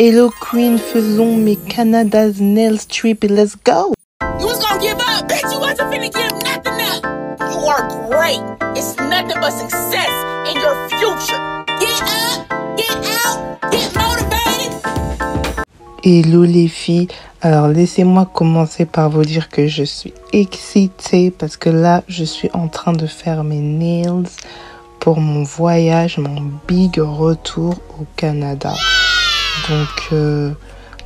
Hello Queen, faisons mes Canada's Nail Strip et let's go! You was gonna give up, bitch. You wasn't finna give nothing up. You are great. It's nothing but success in your future. Get up, get out, get motivated. Hello les filles, alors laissez-moi commencer par vous dire que je suis excitée parce que là je suis en train de faire mes nails pour mon voyage, mon big retour au Canada. Donc,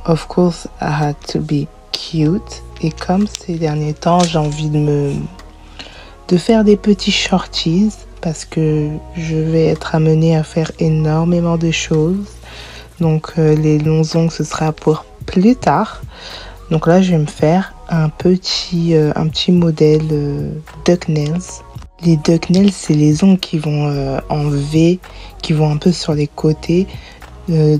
of course, I had to be cute. Et comme ces derniers temps, j'ai envie de faire des petits shorties parce que je vais être amenée à faire énormément de choses. Donc, les longs ongles, ce sera pour plus tard. Donc là, je vais me faire un petit modèle duck nails. Les duck nails, c'est les ongles qui vont en V, qui vont un peu sur les côtés.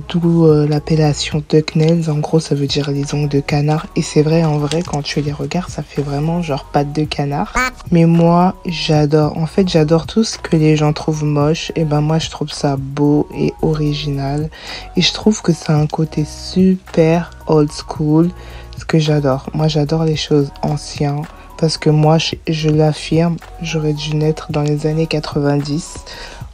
D'où l'appellation duck nails. En gros, ça veut dire les ongles de canard. Et c'est vrai, en vrai, quand tu les regardes, ça fait vraiment genre pattes de canard. Mais moi, j'adore. En fait, j'adore tout ce que les gens trouvent moche. Et ben moi, je trouve ça beau et original. Et je trouve que ça a un côté super old school. Ce que j'adore. Moi, j'adore les choses anciennes. Parce que moi, je l'affirme, j'aurais dû naître dans les années 90.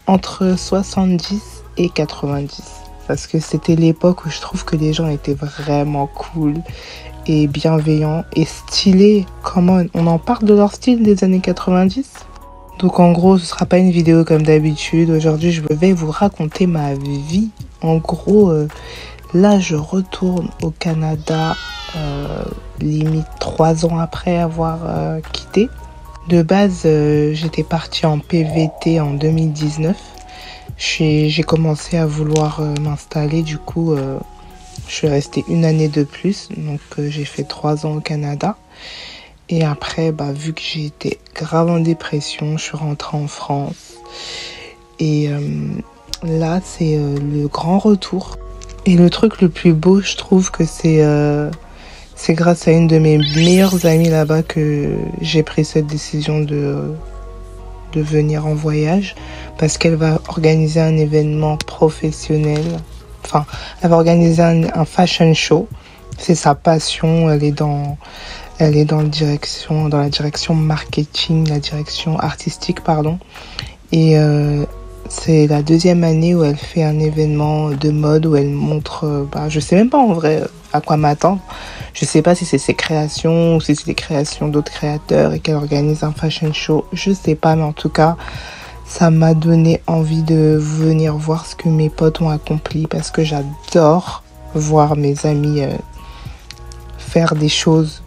Entre 70 et 90. Parce que c'était l'époque où je trouve que les gens étaient vraiment cool et bienveillants et stylés. Comment on en parle de leur style des années 90. Donc en gros, ce sera pas une vidéo comme d'habitude. Aujourd'hui, je vais vous raconter ma vie. En gros, là, je retourne au Canada limite 3 ans après avoir quitté. De base, j'étais partie en PVT en 2019. J'ai commencé à vouloir m'installer, du coup je suis restée une année de plus, donc j'ai fait 3 ans au Canada. Et après, vu que j'ai été grave en dépression, je suis rentrée en France. Et là, c'est le grand retour. Et le truc le plus beau, je trouve que c'est grâce à une de mes meilleures amies là-bas que j'ai pris cette décision de venir en voyage, parce qu'elle va organiser un événement professionnel. Enfin, elle va organiser un fashion show. C'est sa passion. Elle est dans la direction marketing, la direction artistique, pardon. Et c'est la 2e année où elle fait un événement de mode où elle montre, je sais même pas en vrai à quoi m'attendre. Je sais pas si c'est ses créations ou si c'est des créations d'autres créateurs et qu'elle organise un fashion show. Je sais pas, mais en tout cas, ça m'a donné envie de venir voir ce que mes potes ont accompli parce que j'adore voir mes amis faire des choses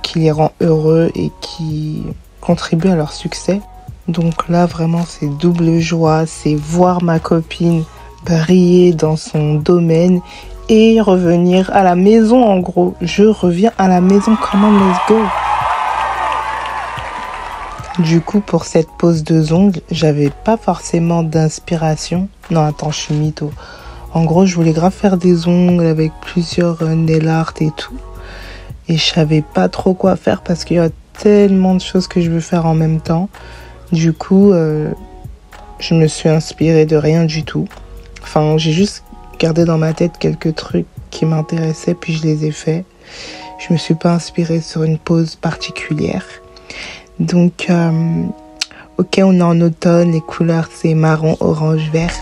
qui les rend heureux et qui contribuent à leur succès. Donc là, vraiment, c'est double joie. C'est voir ma copine briller dans son domaine et revenir à la maison, en gros. Je reviens à la maison, come on, let's go. Du coup, pour cette pose de ongles, j'avais pas forcément d'inspiration. Non, attends, je suis mytho. En gros, je voulais grave faire des ongles avec plusieurs nail art et tout. Et je savais pas trop quoi faire parce qu'il y a tellement de choses que je veux faire en même temps. Du coup, je me suis inspirée de rien du tout. Enfin, j'ai juste gardé dans ma tête quelques trucs qui m'intéressaient, puis je les ai faits. Je me suis pas inspirée sur une pose particulière. Donc, ok, on est en automne, les couleurs c'est marron, orange, vert.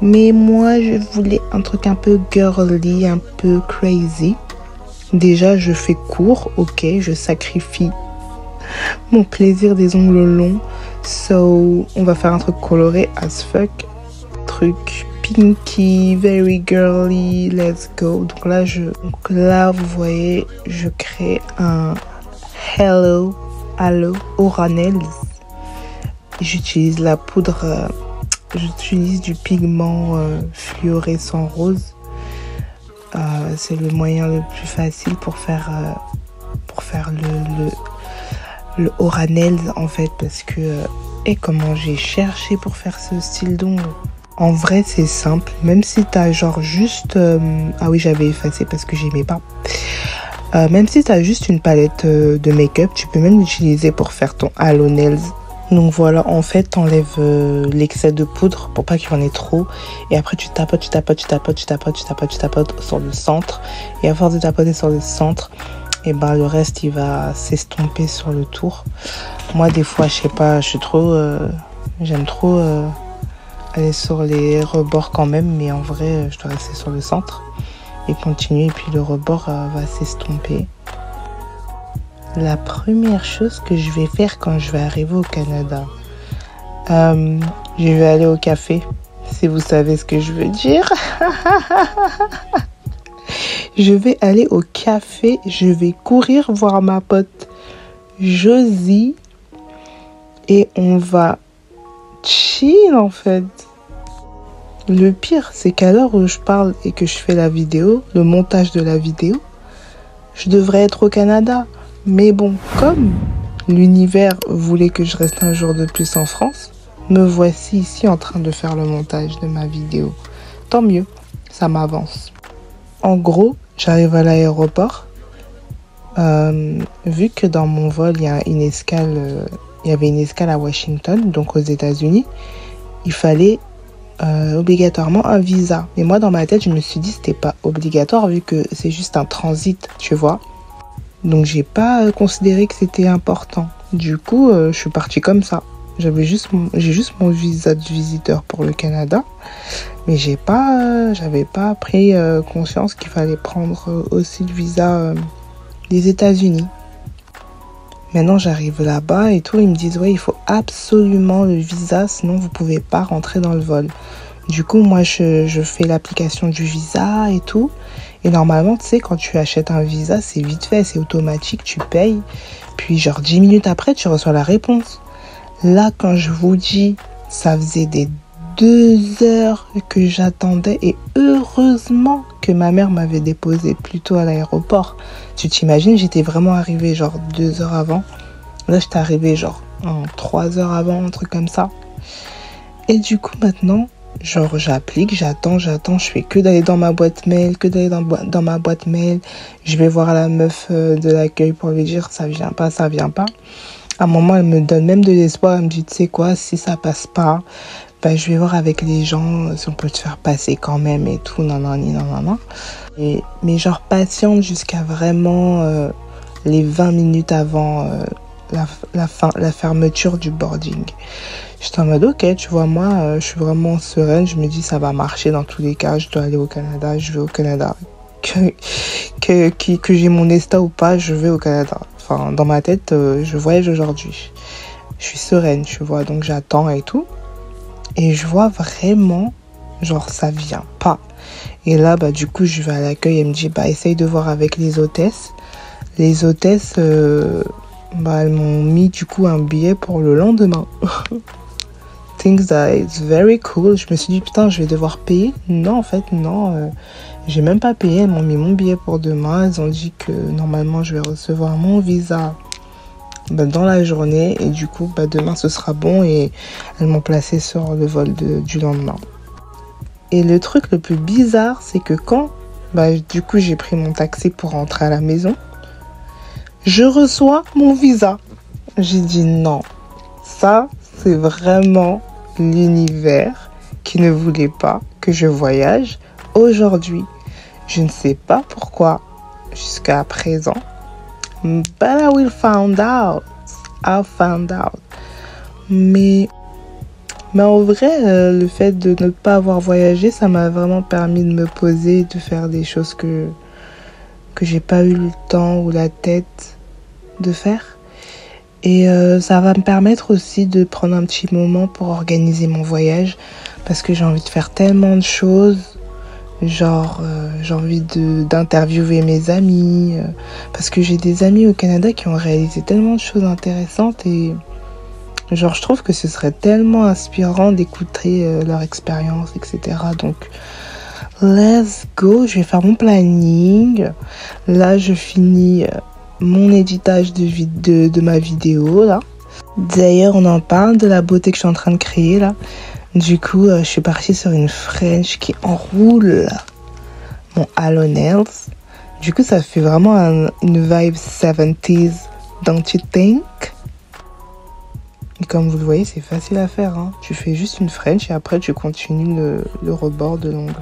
Mais moi, je voulais un truc un peu girly, un peu crazy. Déjà, je fais court, ok, je sacrifie mon plaisir des ongles longs. So, on va faire un truc coloré as fuck. Truc pinky, very girly, let's go. Donc là, vous voyez, je crée un Hello Aura Nails. J'utilise la poudre, j'utilise du pigment fluorescent rose. C'est le moyen le plus facile pour faire le Aura Nails en fait, parce que et comment j'ai cherché pour faire ce style d'ongles. En vrai, c'est simple. Même si t'as genre juste... ah oui, j'avais effacé parce que j'aimais pas. Même si t'as juste une palette de make-up, tu peux même l'utiliser pour faire ton Halo Nails. Donc voilà, en fait, t'enlèves l'excès de poudre pour pas qu'il y en ait trop. Et après, tu tapotes sur le centre. Et à force de tapoter sur le centre, et ben le reste, il va s'estomper sur le tour. Moi, des fois, je sais pas, j'aime trop aller sur les rebords quand même. Mais en vrai, je dois rester sur le centre et continuer. Et puis le rebord va s'estomper. La première chose que je vais faire quand je vais arriver au Canada, je vais aller au café, si vous savez ce que je veux dire. Je vais aller au café, je vais courir voir ma pote Josie et on va chill en fait. Le pire, c'est qu'à l'heure où je parle et que je fais la vidéo, le montage de la vidéo, je devrais être au Canada. Mais bon, comme l'univers voulait que je reste un jour de plus en France, me voici ici en train de faire le montage de ma vidéo. Tant mieux, ça m'avance. En gros, j'arrive à l'aéroport. Vu que dans mon vol, il y avait une escale à Washington, donc aux États-Unis, il fallait obligatoirement un visa. Mais moi, dans ma tête, je me suis dit que c'était pas obligatoire vu que c'est juste un transit, tu vois. Donc j'ai pas considéré que c'était important. Du coup, je suis partie comme ça. J'ai juste mon visa de visiteur pour le Canada, mais j'avais pas pris conscience qu'il fallait prendre aussi le visa des États-Unis. Maintenant, j'arrive là-bas et tout, ils me disent ouais, il faut absolument le visa, sinon vous pouvez pas rentrer dans le vol. Du coup, moi, je fais l'application du visa et tout. Et normalement, tu sais, quand tu achètes un visa, c'est vite fait, c'est automatique, tu payes. Puis genre 10 minutes après, tu reçois la réponse. Là, quand je vous dis, ça faisait des 2 heures que j'attendais. Et heureusement que ma mère m'avait déposé plus tôt à l'aéroport. Tu t'imagines, j'étais vraiment arrivée genre 2 heures avant. Là, j'étais arrivée genre 3 heures avant, un truc comme ça. Et du coup, maintenant... genre j'applique, j'attends, je fais que d'aller dans ma boîte mail, je vais voir la meuf de l'accueil pour lui dire ça vient pas. À un moment, elle me donne même de l'espoir, elle me dit tu sais quoi, si ça passe pas, ben, je vais voir avec les gens si on peut te faire passer quand même et tout, non. Mais genre patiente jusqu'à vraiment les 20 minutes avant la fermeture du boarding. J'étais en mode ok, tu vois, moi je suis vraiment sereine, je me dis ça va marcher dans tous les cas, je dois aller au Canada, je vais au Canada. Que j'ai mon ESTA ou pas, je vais au Canada. Enfin, dans ma tête, je voyage aujourd'hui. Je suis sereine, tu vois, donc j'attends et tout. Et je vois vraiment, genre ça vient pas. Et là, bah du coup, je vais à l'accueil, elle me dit, bah essaye de voir avec les hôtesses. Les hôtesses, bah elles m'ont mis du coup un billet pour le lendemain. Things that it's very cool. Je me suis dit putain, je vais devoir payer. Non, en fait, non. J'ai même pas payé. Elles m'ont mis mon billet pour demain. Elles ont dit que normalement je vais recevoir mon visa dans la journée. Et du coup, demain ce sera bon. Et elles m'ont placé sur le vol du lendemain. Et le truc le plus bizarre, c'est que quand du coup j'ai pris mon taxi pour rentrer à la maison, je reçois mon visa. J'ai dit non. Ça, c'est vraiment l'univers qui ne voulait pas que je voyage aujourd'hui. Je ne sais pas pourquoi jusqu'à présent. But I will find out. I found out. Mais en vrai, le fait de ne pas avoir voyagé, ça m'a vraiment permis de me poser, de faire des choses que j'ai pas eu le temps ou la tête de faire. Et ça va me permettre aussi de prendre un petit moment pour organiser mon voyage parce que j'ai envie de faire tellement de choses. Genre, j'ai envie d'interviewer mes amis parce que j'ai des amis au Canada qui ont réalisé tellement de choses intéressantes et genre, je trouve que ce serait tellement inspirant d'écouter leur expérience, etc. Donc, let's go. Je vais faire mon planning. Là, je finis... mon éditage de ma vidéo là. D'ailleurs, on en parle de la beauté que je suis en train de créer là. Du coup, je suis partie sur une French qui enroule mon Halo Nails. Du coup, ça fait vraiment une vibe 70s, don't you think? Et comme vous le voyez, c'est facile à faire, hein. Tu fais juste une French et après tu continues le rebord de l'ongle.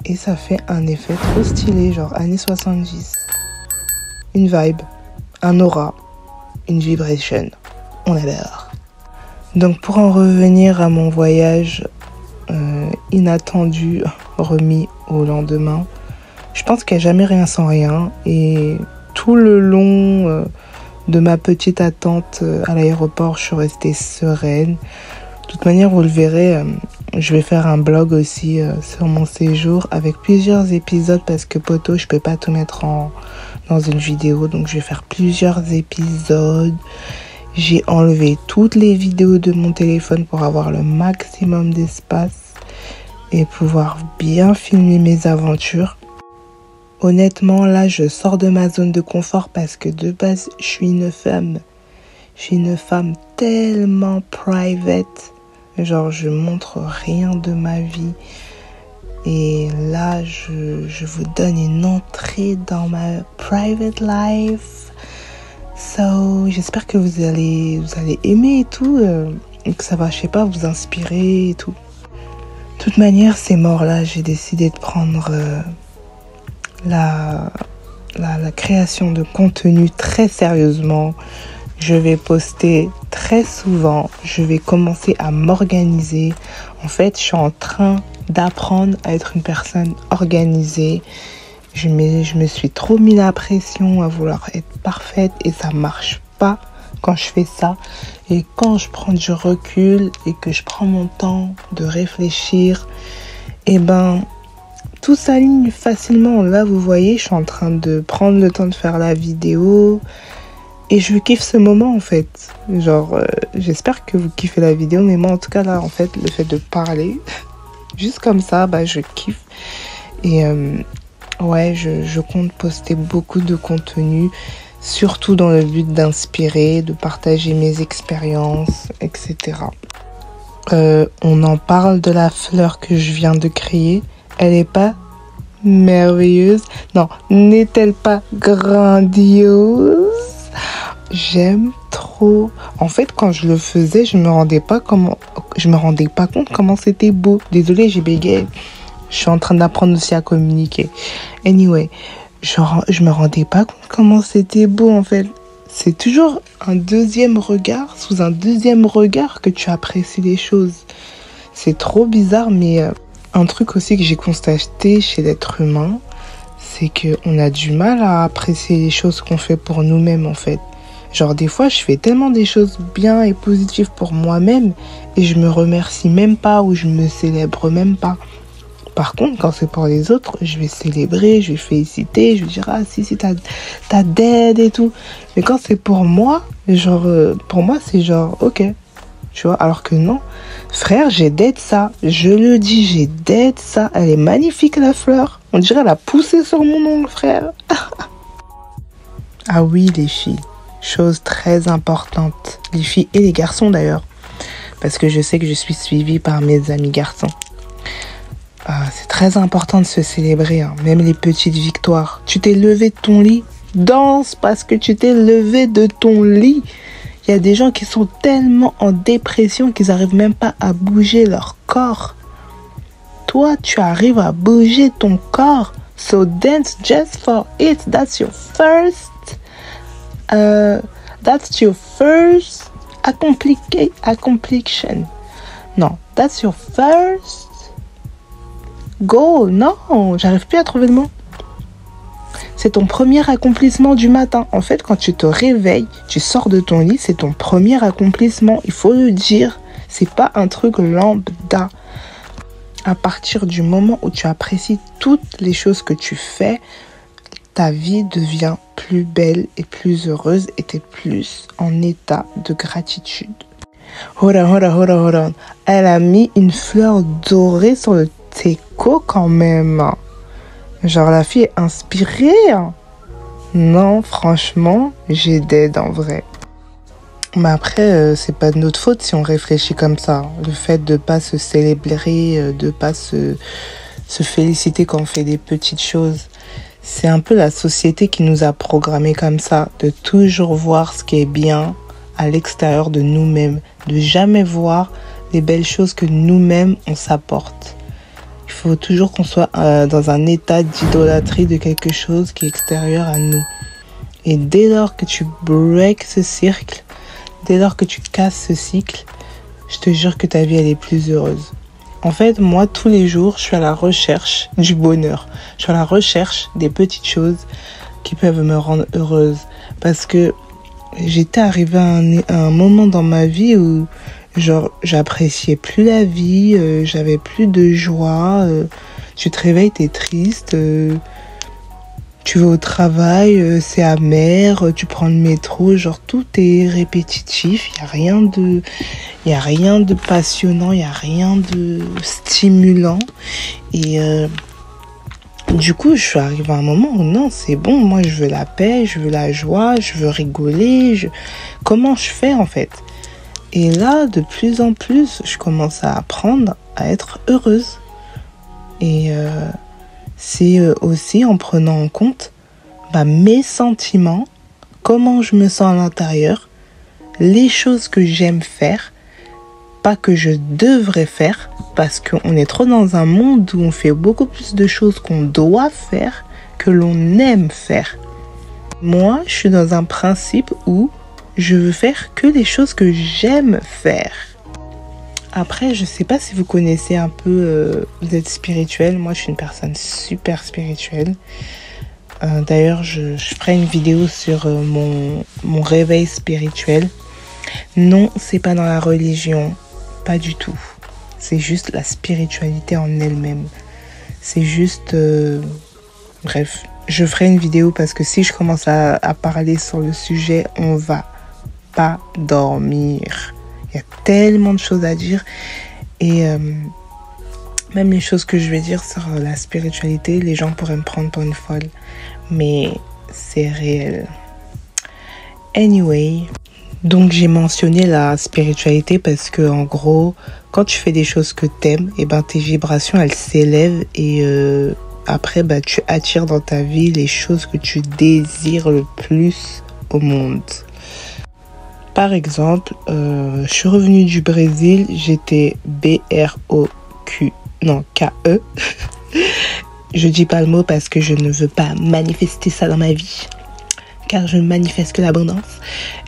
Et ça fait un effet trop stylé, genre années 70. Une vibe, un aura, une vibration. On adore. Donc pour en revenir à mon voyage inattendu, remis au lendemain, je pense qu'il n'y a jamais rien sans rien. Et tout le long de ma petite attente à l'aéroport, je suis restée sereine. De toute manière, vous le verrez, je vais faire un blog aussi sur mon séjour avec plusieurs épisodes parce que poto, je peux pas tout mettre dans une vidéo. Donc je vais faire plusieurs épisodes. J'ai enlevé toutes les vidéos de mon téléphone pour avoir le maximum d'espace et pouvoir bien filmer mes aventures. Honnêtement, là, je sors de ma zone de confort parce que de base, je suis une femme tellement private. Genre, je montre rien de ma vie. Et là, je vous donne une entrée dans ma private life. So, j'espère que vous allez aimer et tout. Et que ça va, je sais pas, vous inspirer et tout. De toute manière, c'est mort là. J'ai décidé de prendre la création de contenu très sérieusement. Je vais poster très souvent. Je vais commencer à m'organiser. En fait, je suis en train d'apprendre à être une personne organisée. Je me suis trop mis la pression à vouloir être parfaite et ça marche pas quand je fais ça. Et quand je prends du recul et que je prends mon temps de réfléchir, et ben tout s'aligne facilement. Là, vous voyez, je suis en train de prendre le temps de faire la vidéo. Et je kiffe ce moment, en fait. Genre, j'espère que vous kiffez la vidéo. Mais moi, en tout cas, là, en fait, le fait de parler, juste comme ça, bah, je kiffe. Et ouais, je compte poster beaucoup de contenu. Surtout dans le but d'inspirer, de partager mes expériences, etc. On en parle de la fleur que je viens de créer. Elle n'est pas merveilleuse? Non, n'est-elle pas grandiose? J'aime trop. En fait, quand je le faisais, je me rendais pas compte comment c'était beau. Désolée, j'ai bégayé. Je suis en train d'apprendre aussi à communiquer. Anyway, je me rendais pas compte comment c'était beau en fait. C'est toujours un deuxième regard, sous un deuxième regard que tu apprécies les choses. C'est trop bizarre, mais un truc aussi que j'ai constaté chez l'être humain, c'est qu'on a du mal à apprécier les choses qu'on fait pour nous-mêmes en fait. Genre des fois, je fais tellement des choses bien et positives pour moi-même et je me remercie même pas ou je me célèbre même pas. Par contre, quand c'est pour les autres, je vais célébrer, je vais féliciter, je vais dire « Ah, si, t'as dead et tout. » Mais quand c'est pour moi, genre, pour moi, c'est genre « Ok. » Tu vois, alors que non. Frère, j'ai dead ça. Je le dis, j'ai dead ça. Elle est magnifique, la fleur. On dirait elle a poussé sur mon ongle, frère. Ah oui, les filles. Chose très importante. Les filles et les garçons, d'ailleurs. Parce que je sais que je suis suivie par mes amis garçons. C'est très important de se célébrer, hein. Même les petites victoires. Tu t'es levé de ton lit, danse parce que tu t'es levé de ton lit. Il y a des gens qui sont tellement en dépression qu'ils n'arrivent même pas à bouger leur corps. Toi, tu arrives à bouger ton corps. So dance just for it. That's your first accomplishment. Non, that's your first goal. Non, j'arrive plus à trouver le mot. C'est ton premier accomplissement du matin. En fait, quand tu te réveilles, tu sors de ton lit, c'est ton premier accomplissement. Il faut le dire. C'est pas un truc lambda. À partir du moment où tu apprécies toutes les choses que tu fais, ta vie devient plus belle et plus heureuse et tu es plus en état de gratitude. Hold on. Elle a mis une fleur dorée sur le teco quand même. Genre la fille est inspirée. Non, franchement, j'ai dead en vrai. Mais après, c'est pas de notre faute si on réfléchit comme ça. Le fait de pas se célébrer, de pas se féliciter quand on fait des petites choses. C'est un peu la société qui nous a programmés comme ça, de toujours voir ce qui est bien à l'extérieur de nous-mêmes, de jamais voir les belles choses que nous-mêmes on s'apporte. Il faut toujours qu'on soit dans un état d'idolâtrie de quelque chose qui est extérieur à nous. Et dès lors que tu breaks ce cercle, dès lors que tu casses ce cycle, je te jure que ta vie elle est plus heureuse. En fait, moi, tous les jours, je suis à la recherche du bonheur. Je suis à la recherche des petites choses qui peuvent me rendre heureuse. Parce que j'étais arrivée à un moment dans ma vie où, genre, j'appréciais plus la vie, j'avais plus de joie. Tu te réveilles, t'es triste. Tu vas au travail, c'est amer, tu prends le métro, genre tout est répétitif, il y a rien de passionnant, il y a rien de stimulant. Et du coup, je suis arrivée à un moment où non, c'est bon, moi je veux la paix, je veux la joie, je veux rigoler, comment je fais en fait? Et là, de plus en plus, je commence à apprendre à être heureuse. Et c'est aussi en prenant en compte mes sentiments, comment je me sens à l'intérieur, les choses que j'aime faire, pas que je devrais faire, parce qu'on est trop dans un monde où on fait beaucoup plus de choses qu'on doit faire que l'on aime faire. Moi, je suis dans un principe où je veux faire que les choses que j'aime faire. Après, je sais pas si vous connaissez un peu, vous êtes spirituel. Moi, je suis une personne super spirituelle. D'ailleurs, je ferai une vidéo sur mon réveil spirituel. Non, c'est pas dans la religion. Pas du tout. C'est juste la spiritualité en elle-même. C'est juste... bref, je ferai une vidéo parce que si je commence à parler sur le sujet, on va pas dormir. Il y a tellement de choses à dire et même les choses que je vais dire sur la spiritualité, les gens pourraient me prendre pour une folle, mais c'est réel. Anyway, donc j'ai mentionné la spiritualité parce que en gros, quand tu fais des choses que t'aimes, et tes vibrations elles s'élèvent et après tu attires dans ta vie les choses que tu désires le plus au monde. Par exemple, je suis revenue du Brésil, j'étais K-E. Je dis pas le mot parce que je ne veux pas manifester ça dans ma vie, car je manifeste que l'abondance.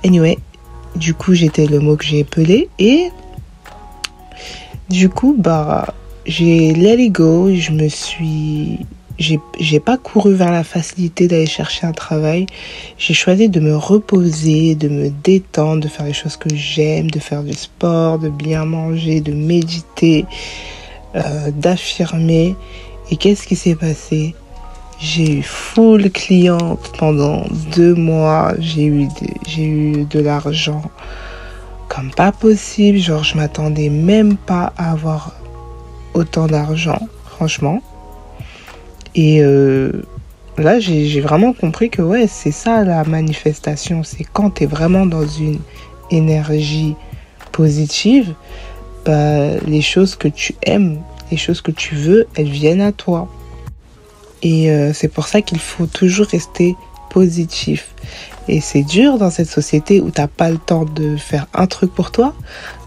Anyway, du coup, j'étais le mot que j'ai épelé et du coup, j'ai let it go, j'ai pas couru vers la facilité d'aller chercher un travail. J'ai choisi de me reposer, de me détendre, de faire les choses que j'aime, de faire du sport, de bien manger, de méditer, d'affirmer. Et qu'est-ce qui s'est passé? J'ai eu full cliente pendant 2 mois. J'ai eu de l'argent comme pas possible. Genre, je m'attendais même pas à avoir autant d'argent, franchement. Et là, j'ai vraiment compris que ouais, c'est ça la manifestation. C'est quand tu es vraiment dans une énergie positive, les choses que tu aimes, les choses que tu veux, elles viennent à toi. Et c'est pour ça qu'il faut toujours rester positif. Et c'est dur dans cette société où tu n'as pas le temps de faire un truc pour toi.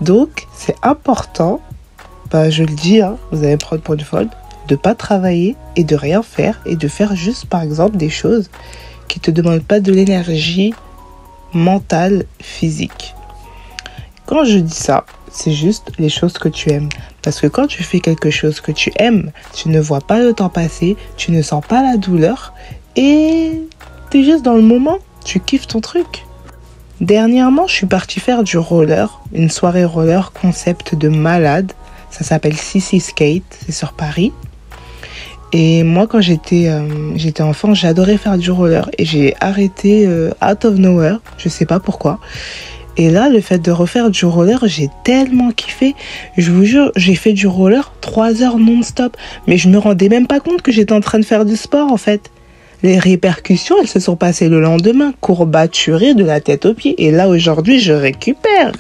Donc, c'est important, je le dis, vous allez me prendre pour une folle, de pas travailler et de rien faire et de faire juste par exemple des choses qui te demandent pas de l'énergie mentale, physique. Quand je dis ça, c'est juste les choses que tu aimes. Parce que quand tu fais quelque chose que tu aimes, tu ne vois pas le temps passer, tu ne sens pas la douleur et t'es juste dans le moment, tu kiffes ton truc. Dernièrement, je suis partie faire du roller, une soirée roller concept de malade. Ça s'appelle CC Skate, c'est sur Paris. Et moi, quand j'étais enfant, j'adorais faire du roller. Et j'ai arrêté out of nowhere, je sais pas pourquoi. Et là, le fait de refaire du roller, j'ai tellement kiffé. Je vous jure, j'ai fait du roller 3 heures non-stop. Mais je me rendais même pas compte que j'étais en train de faire du sport, en fait. Les répercussions, elles se sont passées le lendemain, courbaturée de la tête aux pieds. Et là, aujourd'hui, je récupère.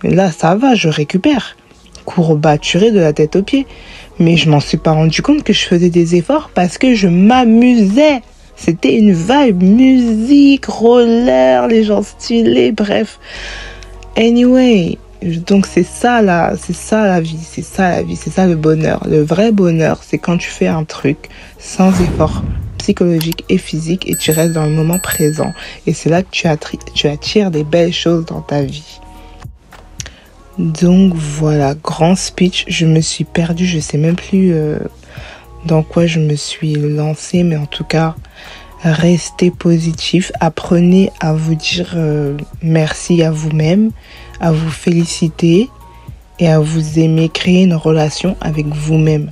Là, ça va, je récupère. Courbaturée de la tête aux pieds. Mais je m'en suis pas rendu compte que je faisais des efforts parce que je m'amusais. C'était une vibe, musique, roller, les gens stylés, bref. Anyway, donc c'est ça la vie, c'est ça le bonheur. Le vrai bonheur, c'est quand tu fais un truc sans effort psychologique et physique et tu restes dans le moment présent. Et c'est là que tu attires des belles choses dans ta vie. Donc voilà, grand speech, je me suis perdue, je sais même plus dans quoi je me suis lancée, mais en tout cas, restez positif, apprenez à vous dire merci à vous-même, à vous féliciter et à vous aimer, créer une relation avec vous-même.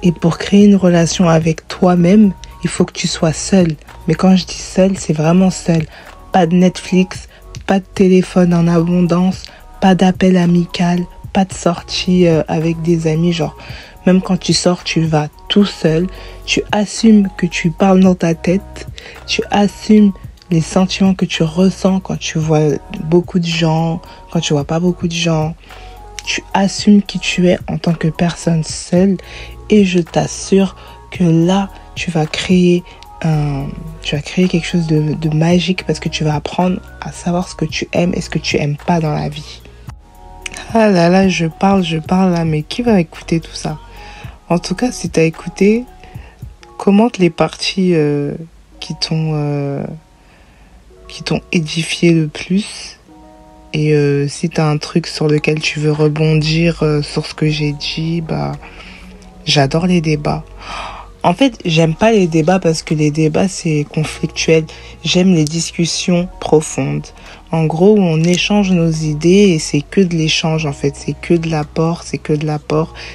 Et pour créer une relation avec toi-même, il faut que tu sois seul. Mais quand je dis seul, c'est vraiment seul. Pas de Netflix, pas de téléphone en abondance, pas d'appel amical, pas de sortie avec des amis, genre même quand tu sors, tu vas tout seul, tu assumes que tu parles dans ta tête, tu assumes les sentiments que tu ressens quand tu vois beaucoup de gens, quand tu vois pas beaucoup de gens. Tu assumes qui tu es en tant que personne seule et je t'assure que là, tu vas créer quelque chose de magique parce que tu vas apprendre à savoir ce que tu aimes et ce que tu aimes pas dans la vie. Ah là là, je parle là, mais qui va écouter tout ça? En tout cas, si tu as écouté, commente les parties qui t'ont édifié le plus. Et si tu as un truc sur lequel tu veux rebondir sur ce que j'ai dit, bah j'adore les débats. En fait, j'aime pas les débats parce que les débats, c'est conflictuel. J'aime les discussions profondes. En gros, où on échange nos idées et c'est que de l'échange, en fait. C'est que de l'apport,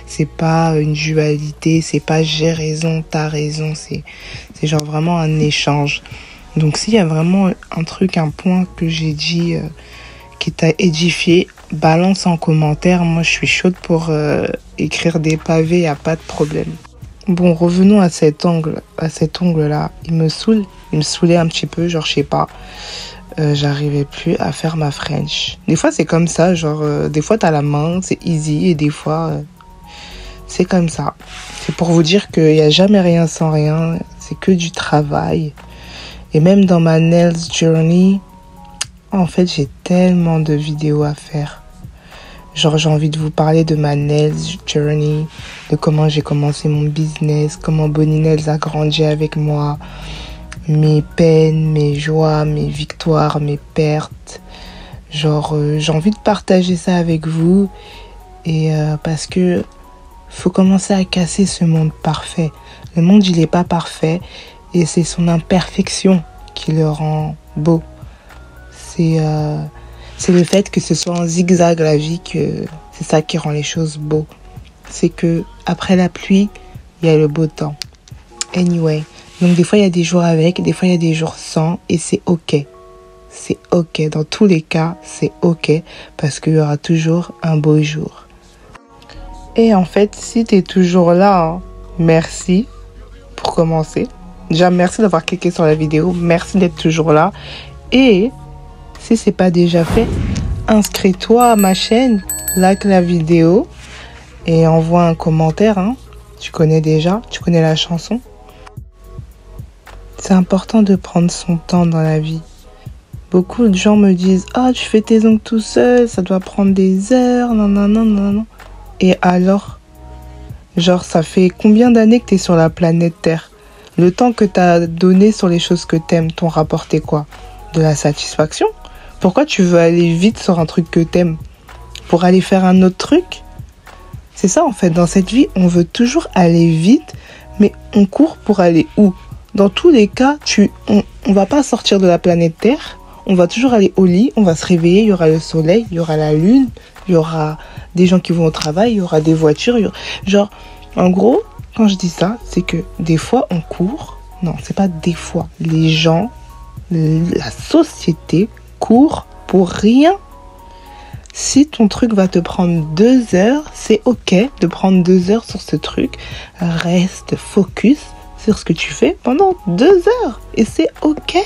C'est pas une dualité, c'est pas j'ai raison, t'as raison. C'est genre vraiment un échange. Donc, s'il y a vraiment un point que j'ai dit qui t'a édifié, balance en commentaire. Moi, je suis chaude pour écrire des pavés, y a pas de problème. Bon, revenons à cet ongle-là. Il me saoulait un petit peu, genre, je sais pas. J'arrivais plus à faire ma French. Des fois, c'est comme ça, genre, des fois, t'as la main, c'est easy, et des fois, c'est comme ça. C'est pour vous dire qu'il n'y a jamais rien sans rien, c'est que du travail. Et même dans ma Nails Journey, en fait, j'ai tellement de vidéos à faire. Genre, j'ai envie de vous parler de ma Nails Journey, de comment j'ai commencé mon business, comment Bonnie Nails a grandi avec moi, mes peines, mes joies, mes victoires, mes pertes. Genre, j'ai envie de partager ça avec vous et parce que faut commencer à casser ce monde parfait. Le monde, il est pas parfait et c'est son imperfection qui le rend beau. C'est le fait que ce soit en zigzag la vie que c'est ça qui rend les choses beaux. C'est que après la pluie, il y a le beau temps. Anyway, donc des fois il y a des jours avec, des fois il y a des jours sans et c'est ok. C'est ok, dans tous les cas, c'est ok parce qu'il y aura toujours un beau jour. Et en fait, si tu es toujours là, merci pour commencer. Déjà, merci d'avoir cliqué sur la vidéo, merci d'être toujours là. Et si c'est pas déjà fait, inscris-toi à ma chaîne, like la vidéo et envoie un commentaire. Tu connais la chanson. C'est important de prendre son temps dans la vie. Beaucoup de gens me disent « Ah, tu fais tes ongles tout seul, ça doit prendre des heures, non. » Et alors? Genre, ça fait combien d'années que tu es sur la planète Terre? Le temps que tu as donné sur les choses que tu aimes t'ont rapporté quoi? De la satisfaction? Pourquoi tu veux aller vite sur un truc que t'aimes? Pour aller faire un autre truc? C'est ça en fait, dans cette vie, on veut toujours aller vite, mais on court pour aller où? Dans tous les cas, on va pas sortir de la planète Terre, on va toujours aller au lit, on va se réveiller, il y aura le soleil, il y aura la lune, il y aura des gens qui vont au travail, il y aura des voitures, genre, en gros, quand je dis ça, c'est que des fois on court, non, c'est pas des fois, les gens, la société court pour rien. Si ton truc va te prendre 2 heures, c'est ok de prendre 2 heures sur ce truc. Reste focus sur ce que tu fais pendant 2 heures. Et c'est ok.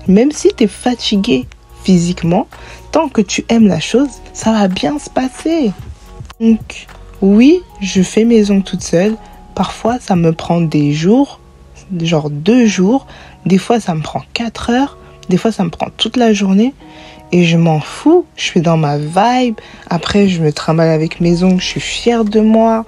Même si tu es fatigué physiquement, tant que tu aimes la chose, ça va bien se passer. Donc, oui, je fais mes ongles toute seule. Parfois, ça me prend des jours, genre 2 jours. Des fois, ça me prend 4 heures. Des fois, ça me prend toute la journée. Et je m'en fous. Je suis dans ma vibe. Après, je me trimballe avec mes ongles. Je suis fière de moi.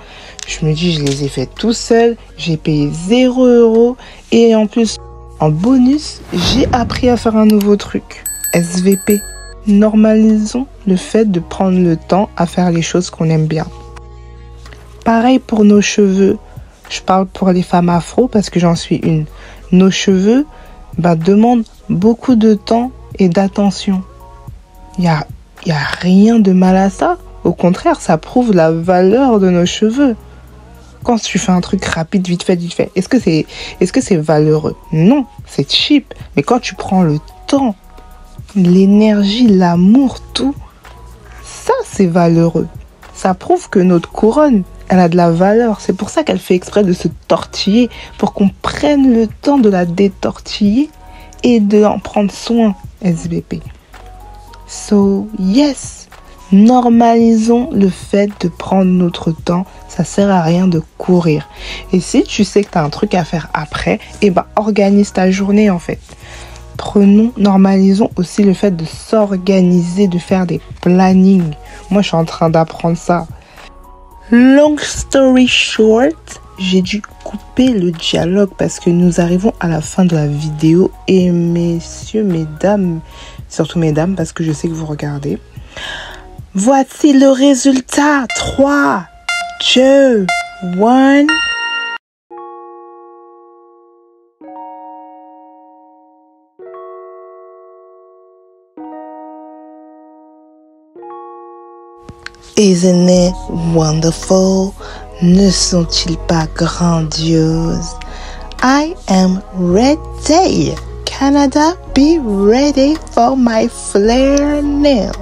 Je me dis, je les ai fait tout seul. J'ai payé 0 €. Et en plus, en bonus, j'ai appris à faire un nouveau truc. SVP. Normalisons le fait de prendre le temps à faire les choses qu'on aime bien. Pareil pour nos cheveux. Je parle pour les femmes afro parce que j'en suis une. Nos cheveux demandent beaucoup de temps et d'attention. Il y a rien de mal à ça. Au contraire, ça prouve la valeur de nos cheveux. Quand tu fais un truc rapide, vite fait, est-ce que c'est valeureux? Non, c'est cheap. Mais quand tu prends le temps, l'énergie, l'amour, tout, ça c'est valeureux. Ça prouve que notre couronne, elle a de la valeur. C'est pour ça qu'elle fait exprès de se tortiller, pour qu'on prenne le temps de la détortiller et d'en prendre soin, SVP. So, yes, normalisons le fait de prendre notre temps. Ça sert à rien de courir. Et si tu sais que tu as un truc à faire après, organise ta journée en fait. Normalisons aussi le fait de s'organiser, de faire des plannings. Moi, je suis en train d'apprendre ça. Long story short, j'ai dû couper le dialogue parce que nous arrivons à la fin de la vidéo. Et messieurs, mesdames, surtout mesdames, parce que je sais que vous regardez. Voici le résultat. 3, 2, 1... Isn't it wonderful? Ne sont-ils pas grandioses? I am ready. Canada, be ready for my flare nails,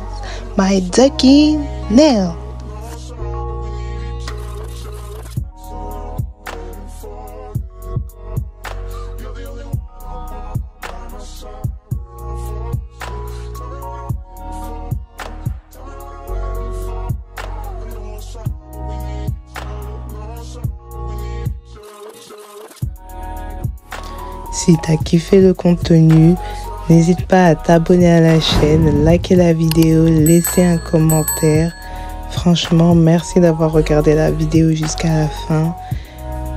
my ducky nails. Si t'as kiffé le contenu, n'hésite pas à t'abonner à la chaîne, liker la vidéo, laisser un commentaire. Franchement, merci d'avoir regardé la vidéo jusqu'à la fin.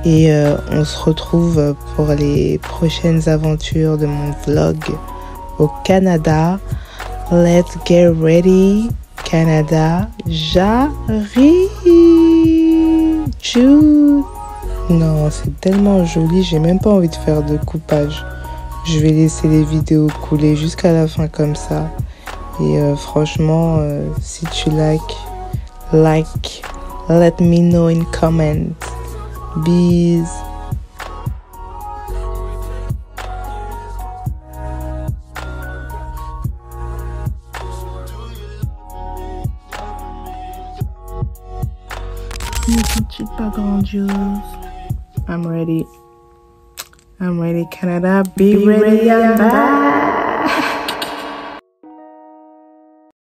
Et on se retrouve pour les prochaines aventures de mon vlog au Canada. Let's get ready, Canada. J'arrive. Tchou. Non, c'est tellement joli, j'ai même pas envie de faire de coupage. Je vais laisser les vidéos couler jusqu'à la fin comme ça. Et franchement, si tu like, let me know in comment. Bis. Ne sont-ils pas grandioses? I'm ready, Canada. Be ready, I'm back.